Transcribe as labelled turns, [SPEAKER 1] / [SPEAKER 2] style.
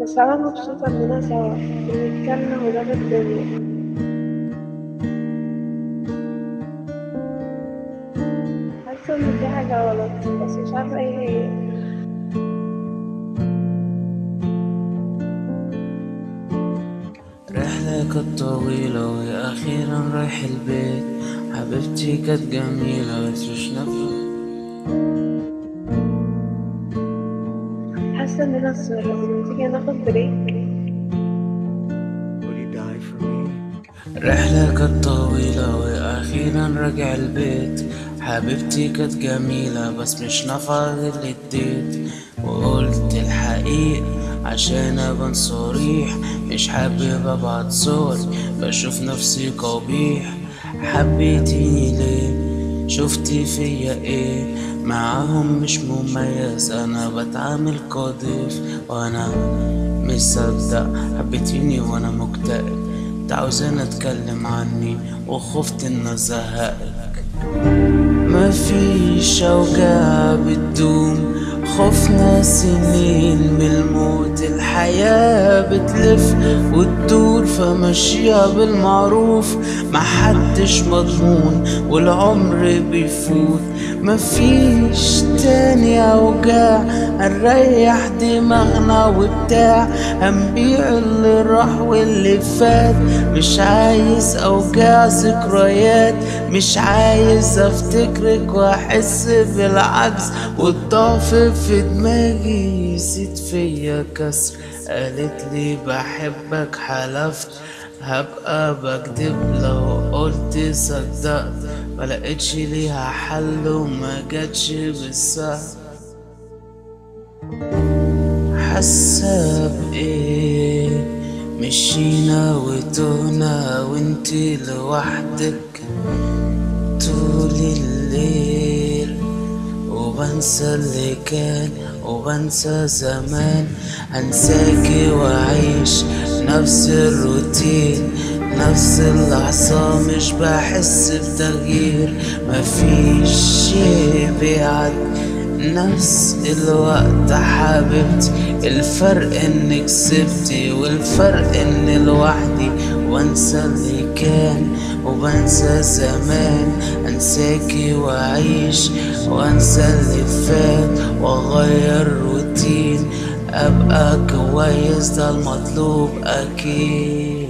[SPEAKER 1] بس أنا مبسوطة إننا سوا بنتكلم ولاد الدنيا. حاسة إن في حاجة غلط بس مش عارفة إيه هي.
[SPEAKER 2] رحلة كانت طويلة وأخيرا رايح البيت. حبيبتي كانت جميلة بس مش نافعة.
[SPEAKER 1] حاسة إننا صغيرة، ما تيجي ناخد بريك.
[SPEAKER 2] رحلة كانت طويلة وأخيرا راجع البيت. حبيبتي كانت جميلة بس مش نافعة غير اللي اديت. وقلت الحقيقة عشان أبان صريح، مش حابب أبعت صور بشوف نفسي قبيح. حبيتيني ليه؟ شفتي فيا ايه؟ معاهم مش مميز، انا بتعامل كضيف وانا مصدق. حبيتيني وانا مكتئب، انت عاوزاني اتكلم عني وخفت ان ازهقك. مفيش اوجاع بتدوم، خوفنا سنين من الموت. الحياة بتلف وتدور فماشية بالمعروف، محدش مضمون والعمر بيفوت. مفيش تاني اوجاع، هنريح دماغنا وبتاع، هنبيع اللي راح واللي فات. مش عايز اوجاع ذكريات، مش عايز افتكرك واحس بالعجز والضعف في دماغي. يزيد فيا كسر، قالت لي بحبك، حلفت هبقى بكدب لو قلت صدقت. ملقتش ليها حل وما جاتش بالسهل. حاسة بإيه؟ مشينا وتهنا وانتي لوحدك طول الليل، وبنسى اللي كان وبنسى زمان. هنساكي وأعيش نفس الروتين، نفس اللحظة مش بحس بتغيير. مفيش شي بيعدي نفس الوقت حبيبتي، الفرق انك كسبتي والفرق اني لوحدي. وانسى اللي كان وبنسى زمان، انساكي واعيش وانسى اللي فات واغير روتين. ابقى كويس ده المطلوب اكيد.